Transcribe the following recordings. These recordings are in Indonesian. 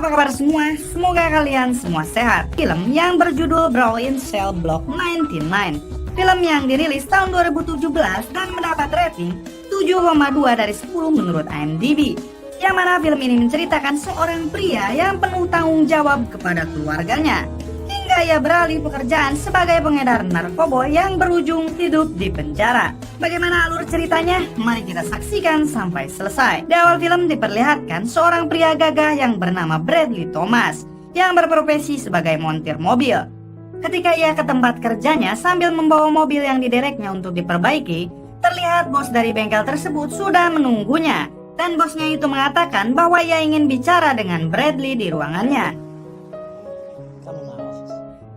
Apa kabar semua? Semoga kalian semua sehat. Film yang berjudul Brawl in Cell Block 99, film yang dirilis tahun 2017 dan mendapat rating 7,2 dari 10 menurut IMDb. Yang mana film ini menceritakan seorang pria yang penuh tanggung jawab kepada keluarganya, hingga ia beralih pekerjaan sebagai pengedar narkoba yang berujung hidup di penjara. Bagaimana alur ceritanya? Mari kita saksikan sampai selesai. Di awal film diperlihatkan seorang pria gagah yang bernama Bradley Thomas yang berprofesi sebagai montir mobil. Ketika ia ke tempat kerjanya sambil membawa mobil yang didereknya untuk diperbaiki, terlihat bos dari bengkel tersebut sudah menunggunya. Dan bosnya itu mengatakan bahwa ia ingin bicara dengan Bradley di ruangannya.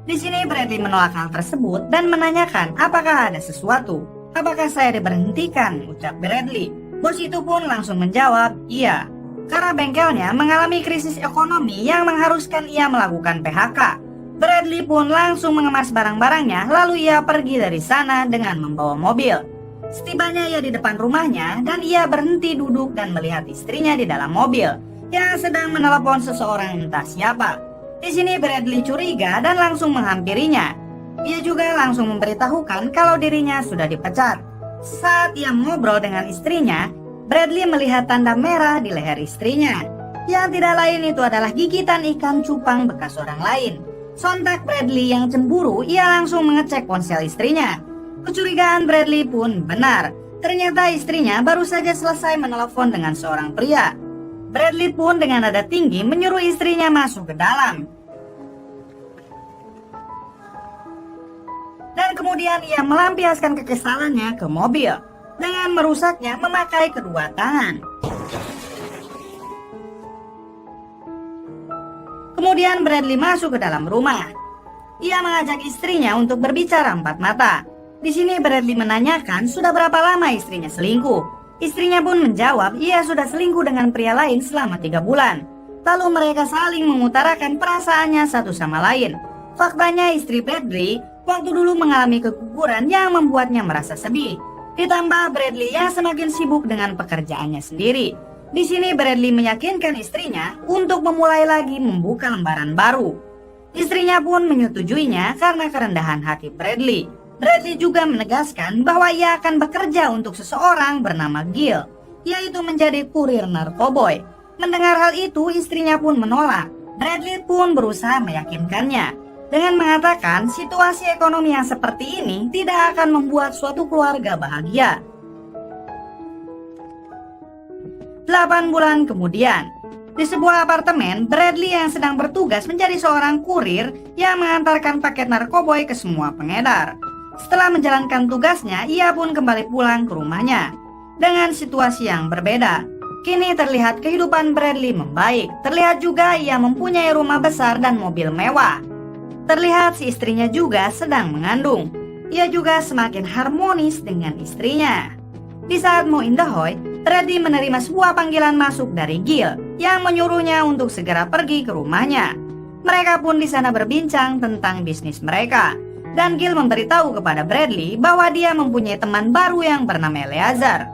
Di sini Bradley menolak hal tersebut dan menanyakan apakah ada sesuatu. Apakah saya diberhentikan? Ucap Bradley. Bos itu pun langsung menjawab, iya. Karena bengkelnya mengalami krisis ekonomi yang mengharuskan ia melakukan PHK. Bradley pun langsung mengemas barang-barangnya lalu ia pergi dari sana dengan membawa mobil. Setibanya ia di depan rumahnya dan ia berhenti duduk dan melihat istrinya di dalam mobil yang sedang menelepon seseorang entah siapa. Di sini Bradley curiga dan langsung menghampirinya. Ia juga langsung memberitahukan kalau dirinya sudah dipecat. Saat ia mengobrol dengan istrinya, Bradley melihat tanda merah di leher istrinya. Yang tidak lain itu adalah gigitan ikan cupang bekas orang lain. Sontak Bradley yang cemburu, ia langsung mengecek ponsel istrinya. Kecurigaan Bradley pun benar. Ternyata istrinya baru saja selesai menelepon dengan seorang pria. Bradley pun dengan nada tinggi menyuruh istrinya masuk ke dalam. Dan kemudian ia melampiaskan kekesalannya ke mobil dengan merusaknya memakai kedua tangan. Kemudian Bradley masuk ke dalam rumah. Ia mengajak istrinya untuk berbicara empat mata. Di sini Bradley menanyakan sudah berapa lama istrinya selingkuh. Istrinya pun menjawab ia sudah selingkuh dengan pria lain selama 3 bulan. Lalu mereka saling mengutarakan perasaannya satu sama lain. Faktanya istri Bradley waktu dulu mengalami keguguran yang membuatnya merasa sedih. Ditambah Bradley yang semakin sibuk dengan pekerjaannya sendiri. Di sini Bradley meyakinkan istrinya untuk memulai lagi membuka lembaran baru. Istrinya pun menyetujuinya karena kerendahan hati Bradley. Bradley juga menegaskan bahwa ia akan bekerja untuk seseorang bernama Gil, yaitu menjadi kurir narkoboy. Mendengar hal itu, istrinya pun menolak. Bradley pun berusaha meyakinkannya dengan mengatakan situasi ekonomi yang seperti ini tidak akan membuat suatu keluarga bahagia. 8 bulan kemudian, di sebuah apartemen, Bradley yang sedang bertugas menjadi seorang kurir yang mengantarkan paket narkoboy ke semua pengedar. Setelah menjalankan tugasnya, ia pun kembali pulang ke rumahnya. Dengan situasi yang berbeda, kini terlihat kehidupan Bradley membaik. Terlihat juga ia mempunyai rumah besar dan mobil mewah. Terlihat si istrinya juga sedang mengandung. Ia juga semakin harmonis dengan istrinya. Di saat mau indahoy, Bradley menerima sebuah panggilan masuk dari Gil yang menyuruhnya untuk segera pergi ke rumahnya. Mereka pun di sana berbincang tentang bisnis mereka. Dan Gil memberitahu kepada Bradley bahwa dia mempunyai teman baru yang bernama Eleazar,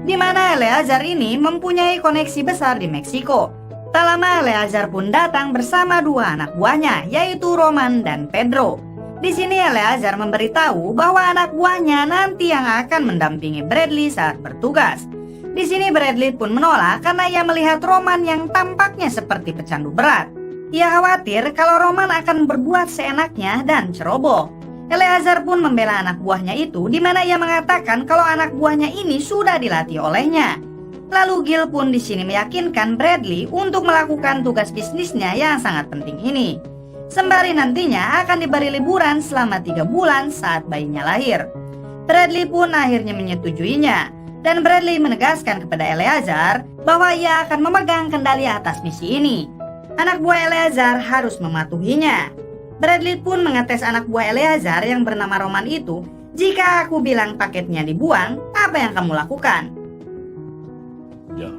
di mana Eleazar ini mempunyai koneksi besar di Meksiko. Tak lama Eleazar pun datang bersama 2 anak buahnya, yaitu Roman dan Pedro. Di sini Eleazar memberitahu bahwa anak buahnya nanti yang akan mendampingi Bradley saat bertugas. Di sini Bradley pun menolak karena ia melihat Roman yang tampaknya seperti pecandu berat. Ia khawatir kalau Roman akan berbuat seenaknya dan ceroboh. Eleazar pun membela anak buahnya itu, di mana ia mengatakan kalau anak buahnya ini sudah dilatih olehnya. Lalu Gil pun di sini meyakinkan Bradley untuk melakukan tugas bisnisnya yang sangat penting ini. Sembari nantinya akan diberi liburan selama 3 bulan saat bayinya lahir. Bradley pun akhirnya menyetujuinya. Dan Bradley menegaskan kepada Eleazar bahwa ia akan memegang kendali atas misi ini. Anak buah Eleazar harus mematuhinya. Bradley pun mengetes anak buah Eleazar yang bernama Roman itu. Jika aku bilang paketnya dibuang, apa yang kamu lakukan? Ya.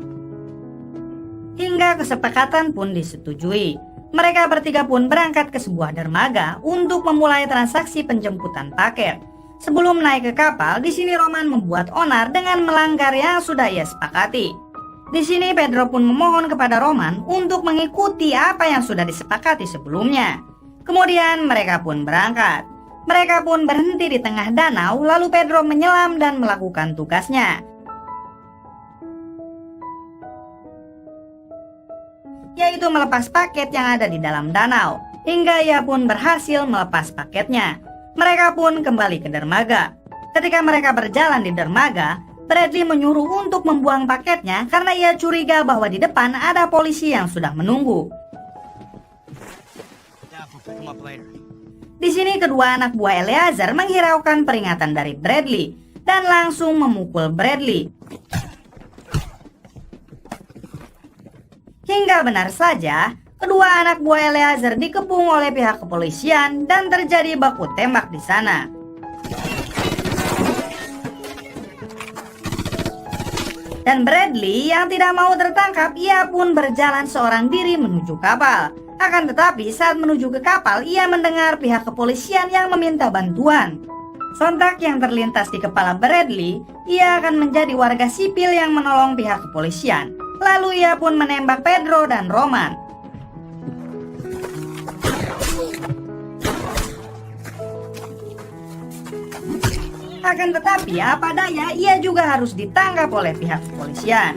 Hingga kesepakatan pun disetujui. Mereka bertiga pun berangkat ke sebuah dermaga untuk memulai transaksi penjemputan paket. Sebelum naik ke kapal, di sini Roman membuat onar dengan melanggar yang sudah ia sepakati. Di sini Pedro pun memohon kepada Roman untuk mengikuti apa yang sudah disepakati sebelumnya. Kemudian mereka pun berangkat. Mereka pun berhenti di tengah danau, lalu Pedro menyelam dan melakukan tugasnya, yaitu melepas paket yang ada di dalam danau. Hingga ia pun berhasil melepas paketnya. Mereka pun kembali ke dermaga. Ketika mereka berjalan di dermaga, Bradley menyuruh untuk membuang paketnya karena ia curiga bahwa di depan ada polisi yang sudah menunggu. Di sini kedua anak buah Eleazar menghiraukan peringatan dari Bradley dan langsung memukul Bradley. Hingga benar saja, kedua anak buah Eleazar dikepung oleh pihak kepolisian dan terjadi baku tembak di sana. Dan Bradley yang tidak mau tertangkap, ia pun berjalan seorang diri menuju kapal. Akan tetapi saat menuju ke kapal, ia mendengar pihak kepolisian yang meminta bantuan. Sontak yang terlintas di kepala Bradley, ia akan menjadi warga sipil yang menolong pihak kepolisian. Lalu ia pun menembak Pedro dan Roman. Akan tetapi apa daya, ia juga harus ditangkap oleh pihak kepolisian.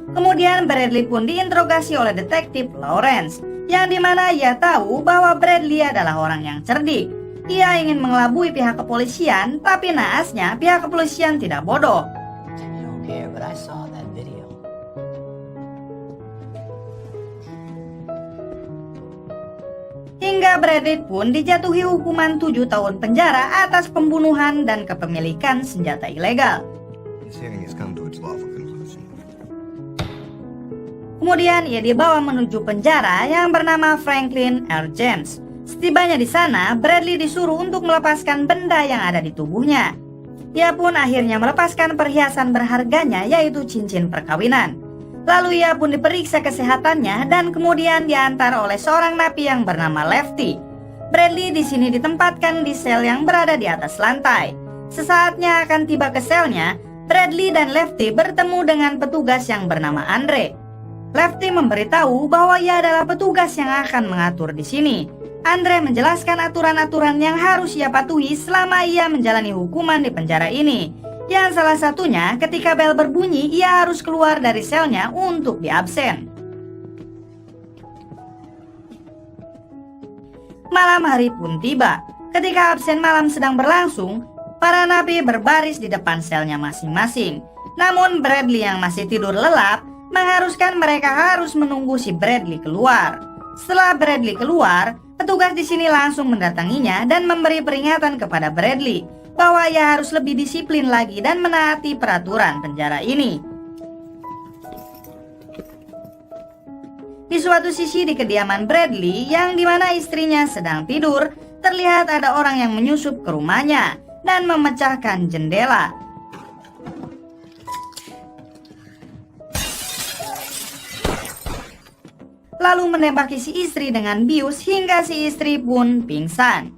Kemudian Bradley pun diinterogasi oleh detektif Lawrence, yang dimana ia tahu bahwa Bradley adalah orang yang cerdik. Ia ingin mengelabui pihak kepolisian, tapi naasnya pihak kepolisian tidak bodoh. Hingga Bradley pun dijatuhi hukuman 7 tahun penjara atas pembunuhan dan kepemilikan senjata ilegal. Kemudian ia dibawa menuju penjara yang bernama Franklin R. James. Setibanya di sana, Bradley disuruh untuk melepaskan benda yang ada di tubuhnya. Ia pun akhirnya melepaskan perhiasan berharganya, yaitu cincin perkawinan. Lalu ia pun diperiksa kesehatannya dan kemudian diantar oleh seorang napi yang bernama Lefty. Bradley di sini ditempatkan di sel yang berada di atas lantai. Sesaatnya akan tiba ke selnya, Bradley dan Lefty bertemu dengan petugas yang bernama Andre. Lefty memberitahu bahwa ia adalah petugas yang akan mengatur di sini. Andre menjelaskan aturan-aturan yang harus ia patuhi selama ia menjalani hukuman di penjara ini. Yang salah satunya ketika bel berbunyi, ia harus keluar dari selnya untuk diabsen. Malam hari pun tiba. Ketika absen malam sedang berlangsung, para napi berbaris di depan selnya masing-masing. Namun Bradley yang masih tidur lelap mengharuskan mereka harus menunggu si Bradley keluar. Setelah Bradley keluar, petugas di sini langsung mendatanginya dan memberi peringatan kepada Bradley bahwa ia harus lebih disiplin lagi dan menaati peraturan penjara ini. Di suatu sisi di kediaman Bradley, yang dimana istrinya sedang tidur, terlihat ada orang yang menyusup ke rumahnya dan memecahkan jendela. Lalu menembaki si istri dengan bius hingga si istri pun pingsan.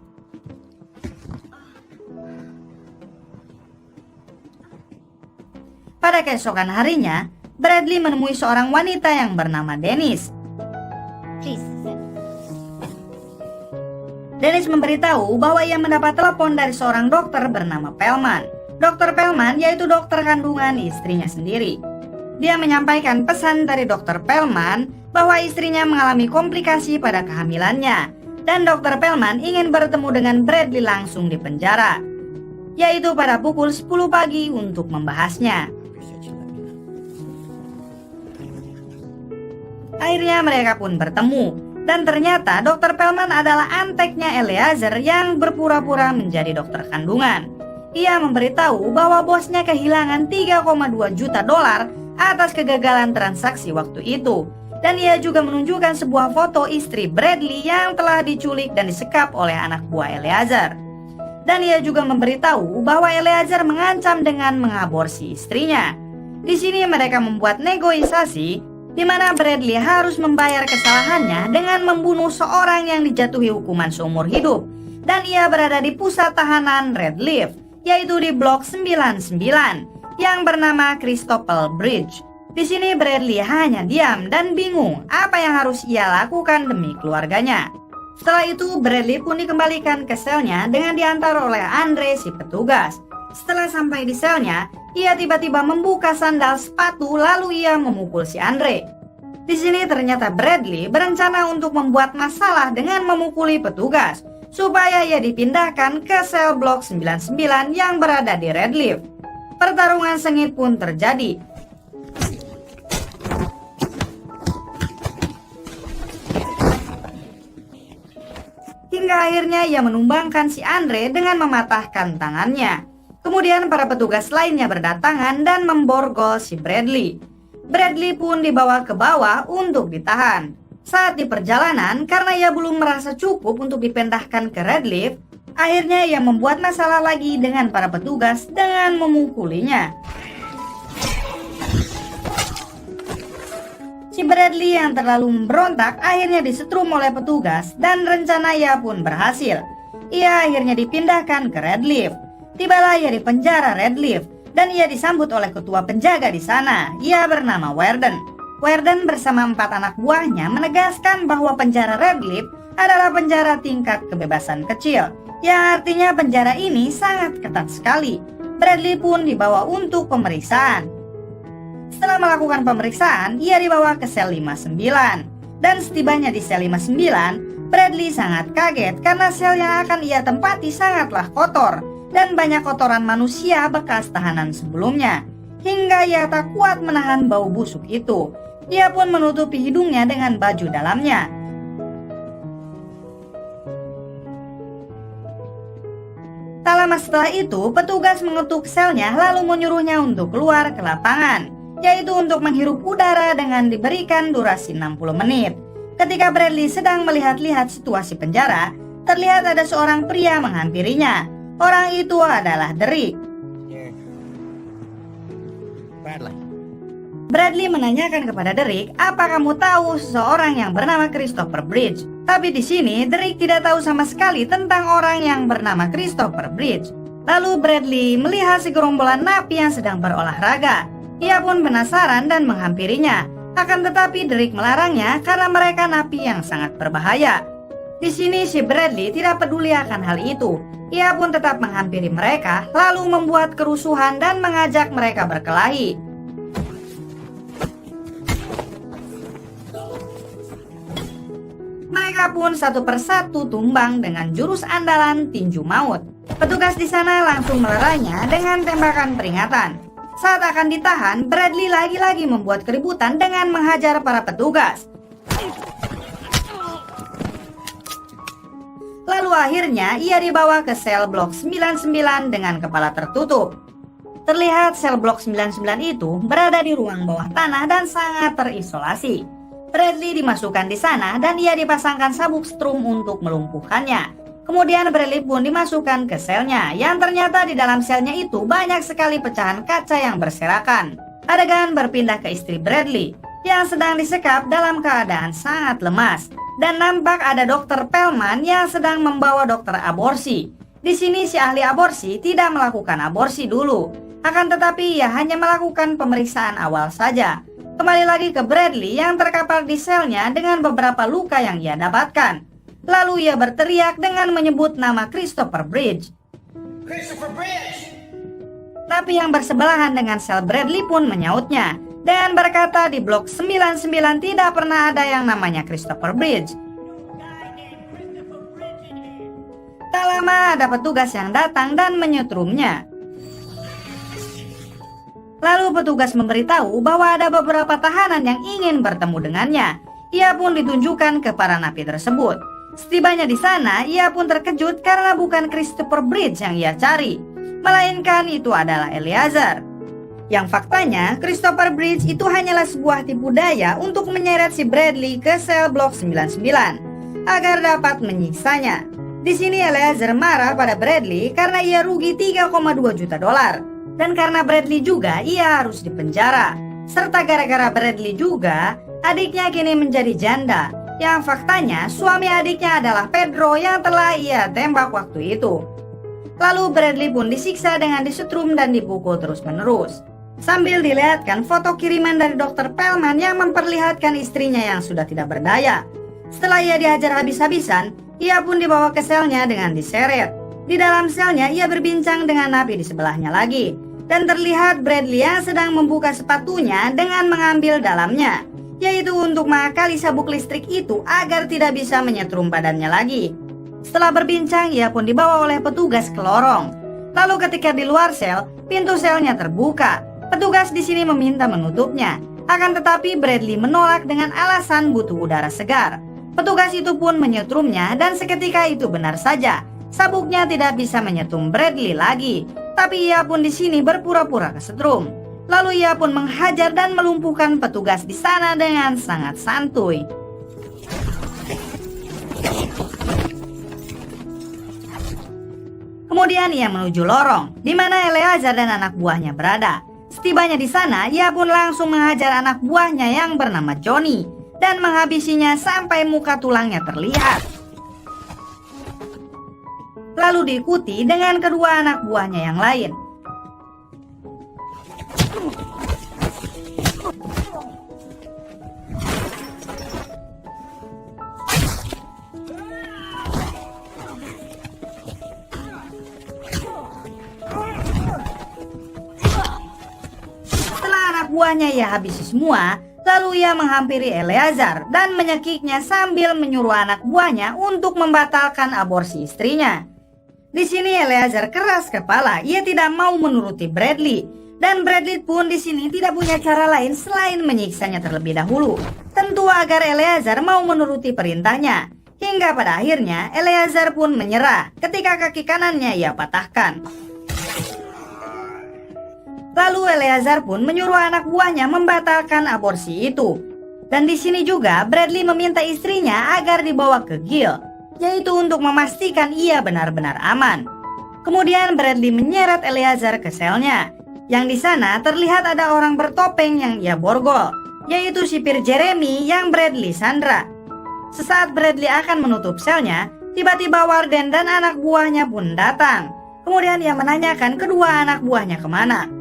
Pada keesokan harinya, Bradley menemui seorang wanita yang bernama Dennis. Dennis memberitahu bahwa ia mendapat telepon dari seorang dokter bernama Pelman. Dokter Pelman yaitu dokter kandungan istrinya sendiri. Dia menyampaikan pesan dari dokter Pelman bahwa istrinya mengalami komplikasi pada kehamilannya, dan dokter Pelman ingin bertemu dengan Bradley langsung di penjara, yaitu pada pukul 10 pagi untuk membahasnya. Akhirnya mereka pun bertemu, dan ternyata dokter Pelman adalah anteknya Eleazar yang berpura-pura menjadi dokter kandungan. Ia memberitahu bahwa bosnya kehilangan 3,2 juta dolar atas kegagalan transaksi waktu itu. Dan ia juga menunjukkan sebuah foto istri Bradley yang telah diculik dan disekap oleh anak buah Eleazar. Dan ia juga memberitahu bahwa Eleazar mengancam dengan mengaborsi istrinya. Di sini mereka membuat negosiasi di mana Bradley harus membayar kesalahannya dengan membunuh seorang yang dijatuhi hukuman seumur hidup, dan ia berada di pusat tahanan Red Leaf, yaitu di blok 99 yang bernama Christopher Bridge. Di sini Bradley hanya diam dan bingung apa yang harus ia lakukan demi keluarganya. Setelah itu Bradley pun dikembalikan ke selnya dengan diantar oleh Andre si petugas. Setelah sampai di selnya, ia tiba-tiba membuka sandal sepatu lalu ia memukul si Andre. Di sini ternyata Bradley berencana untuk membuat masalah dengan memukuli petugas supaya ia dipindahkan ke sel blok 99 yang berada di Redleaf. Pertarungan sengit pun terjadi. Hingga akhirnya ia menumbangkan si Andre dengan mematahkan tangannya. Kemudian para petugas lainnya berdatangan dan memborgol si Bradley. Bradley pun dibawa ke bawah untuk ditahan. Saat di perjalanan, karena ia belum merasa cukup untuk dipindahkan ke Redleaf, akhirnya ia membuat masalah lagi dengan para petugas dengan memukulinya. Si Bradley yang terlalu memberontak akhirnya disetrum oleh petugas dan rencana ia pun berhasil. Ia akhirnya dipindahkan ke Redleaf. Tibalah ia di penjara Redleaf dan ia disambut oleh ketua penjaga di sana. Ia bernama Warden. Warden bersama 4 anak buahnya menegaskan bahwa penjara Redleaf adalah penjara tingkat kebebasan kecil, yang artinya penjara ini sangat ketat sekali. Bradley pun dibawa untuk pemeriksaan. Setelah melakukan pemeriksaan, ia dibawa ke sel 59. Dan setibanya di sel 59, Bradley sangat kaget karena sel yang akan ia tempati sangatlah kotor dan banyak kotoran manusia bekas tahanan sebelumnya. Hingga ia tak kuat menahan bau busuk itu. Ia pun menutupi hidungnya dengan baju dalamnya. Tak lama setelah itu, petugas mengetuk selnya lalu menyuruhnya untuk keluar ke lapangan, yaitu untuk menghirup udara dengan diberikan durasi 60 menit. Ketika Bradley sedang melihat-lihat situasi penjara, terlihat ada seorang pria menghampirinya. Orang itu adalah Derek. Bradley menanyakan kepada Derek, "Apa kamu tahu seseorang yang bernama Christopher Bridge?" Tapi di sini Derek tidak tahu sama sekali tentang orang yang bernama Christopher Bridge. Lalu Bradley melihat segerombolan napi yang sedang berolahraga. Ia pun penasaran dan menghampirinya. Akan tetapi Derek melarangnya karena mereka napi yang sangat berbahaya. Di sini si Bradley tidak peduli akan hal itu. Ia pun tetap menghampiri mereka, lalu membuat kerusuhan dan mengajak mereka berkelahi. Mereka pun satu persatu tumbang dengan jurus andalan tinju maut. Petugas di sana langsung melerainya dengan tembakan peringatan. Saat akan ditahan, Bradley lagi-lagi membuat keributan dengan menghajar para petugas. Lalu akhirnya ia dibawa ke sel blok 99 dengan kepala tertutup. Terlihat sel blok 99 itu berada di ruang bawah tanah dan sangat terisolasi. Bradley dimasukkan di sana dan ia dipasangkan sabuk strum untuk melumpuhkannya. Kemudian Bradley pun dimasukkan ke selnya, yang ternyata di dalam selnya itu banyak sekali pecahan kaca yang berserakan. Adegan berpindah ke istri Bradley yang sedang disekap dalam keadaan sangat lemas. Dan nampak ada dokter Pelman yang sedang membawa dokter aborsi. Di sini si ahli aborsi tidak melakukan aborsi dulu. Akan tetapi ia hanya melakukan pemeriksaan awal saja. Kembali lagi ke Bradley yang terkapar di selnya dengan beberapa luka yang ia dapatkan. Lalu ia berteriak dengan menyebut nama Christopher Bridge. Christopher Bridge! Tapi yang bersebelahan dengan sel Bradley pun menyautnya dan berkata di blok 99 tidak pernah ada yang namanya Christopher Bridge. Tak lama ada petugas yang datang dan menyetrumnya. Lalu petugas memberitahu bahwa ada beberapa tahanan yang ingin bertemu dengannya. Ia pun ditunjukkan ke para napi tersebut. Setibanya di sana, ia pun terkejut karena bukan Christopher Bridge yang ia cari, melainkan itu adalah Eleazar. Yang faktanya, Christopher Bridge itu hanyalah sebuah tipu daya untuk menyeret si Bradley ke sel blok 99 agar dapat menyiksanya. Di sini Eleazar marah pada Bradley karena ia rugi 3,2 juta dolar. Dan karena Bradley juga ia harus dipenjara. Serta gara-gara Bradley juga, adiknya kini menjadi janda. Yang faktanya suami adiknya adalah Pedro yang telah ia tembak waktu itu. Lalu Bradley pun disiksa dengan disetrum dan dipukul terus-menerus. Sambil dilihatkan foto kiriman dari Dr. Pelman yang memperlihatkan istrinya yang sudah tidak berdaya. Setelah ia dihajar habis-habisan, ia pun dibawa ke selnya dengan diseret. Di dalam selnya ia berbincang dengan napi di sebelahnya lagi. Dan terlihat Bradley yang sedang membuka sepatunya dengan mengambil dalamnya, yaitu untuk mengakali sabuk listrik itu agar tidak bisa menyetrum badannya lagi. Setelah berbincang, ia pun dibawa oleh petugas ke lorong. Lalu ketika di luar sel, pintu selnya terbuka. Petugas di sini meminta menutupnya. Akan tetapi Bradley menolak dengan alasan butuh udara segar. Petugas itu pun menyetrumnya dan seketika itu benar saja, sabuknya tidak bisa menyetum Bradley lagi. Tapi ia pun di sini berpura-pura kesetrum. Lalu ia pun menghajar dan melumpuhkan petugas di sana dengan sangat santuy. Kemudian ia menuju lorong di mana Eleazar dan anak buahnya berada. Setibanya di sana, ia pun langsung menghajar anak buahnya yang bernama Johnny dan menghabisinya sampai muka tulangnya terlihat. Lalu diikuti dengan kedua anak buahnya yang lain. Buahnya ia habisi semua, lalu ia menghampiri Eleazar dan menyekiknya sambil menyuruh anak buahnya untuk membatalkan aborsi istrinya. Di sini Eleazar keras kepala, ia tidak mau menuruti Bradley, dan Bradley pun di sini tidak punya cara lain selain menyiksanya terlebih dahulu, tentu agar Eleazar mau menuruti perintahnya. Hingga pada akhirnya Eleazar pun menyerah ketika kaki kanannya ia patahkan. Lalu Eleazar pun menyuruh anak buahnya membatalkan aborsi itu. Dan di sini juga Bradley meminta istrinya agar dibawa ke Gil, yaitu untuk memastikan ia benar-benar aman. Kemudian Bradley menyeret Eleazar ke selnya, yang di sana terlihat ada orang bertopeng yang ia borgol, yaitu sipir Jeremy yang Bradley sandra. Sesaat Bradley akan menutup selnya, tiba-tiba Warden dan anak buahnya pun datang. Kemudian ia menanyakan kedua anak buahnya kemana.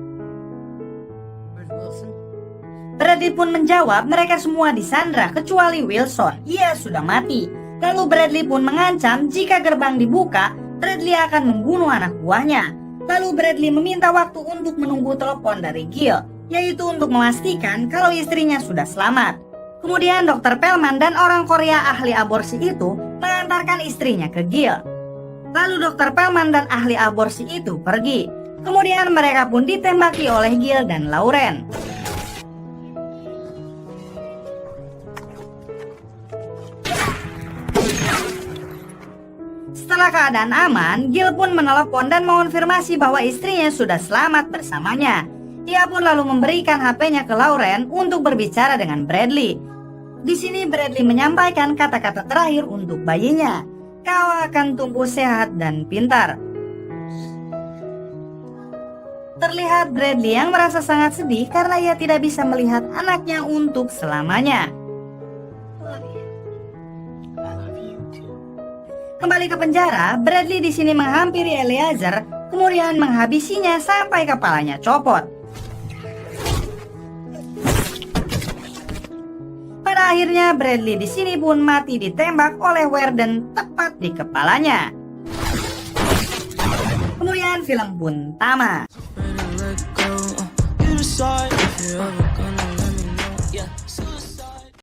Bradley pun menjawab mereka semua disandra kecuali Wilson, ia sudah mati. Lalu Bradley pun mengancam jika gerbang dibuka, Bradley akan membunuh anak buahnya. Lalu Bradley meminta waktu untuk menunggu telepon dari Gil, yaitu untuk memastikan kalau istrinya sudah selamat. Kemudian Dr. Pelman dan orang Korea ahli aborsi itu mengantarkan istrinya ke Gil. Lalu Dr. Pelman dan ahli aborsi itu pergi. Kemudian mereka pun ditembaki oleh Gil dan Lauren. Setelah keadaan aman, Gil pun menelepon dan mengonfirmasi bahwa istrinya sudah selamat bersamanya. Ia pun lalu memberikan HP-nya ke Lauren untuk berbicara dengan Bradley. Di sini Bradley menyampaikan kata-kata terakhir untuk bayinya. Kau akan tumbuh sehat dan pintar. Terlihat Bradley yang merasa sangat sedih karena ia tidak bisa melihat anaknya untuk selamanya. Kembali ke penjara, Bradley di sini menghampiri Eleazar, kemudian menghabisinya sampai kepalanya copot. Pada akhirnya Bradley di sini pun mati ditembak oleh Warden tepat di kepalanya. Kemudian film pun tamat.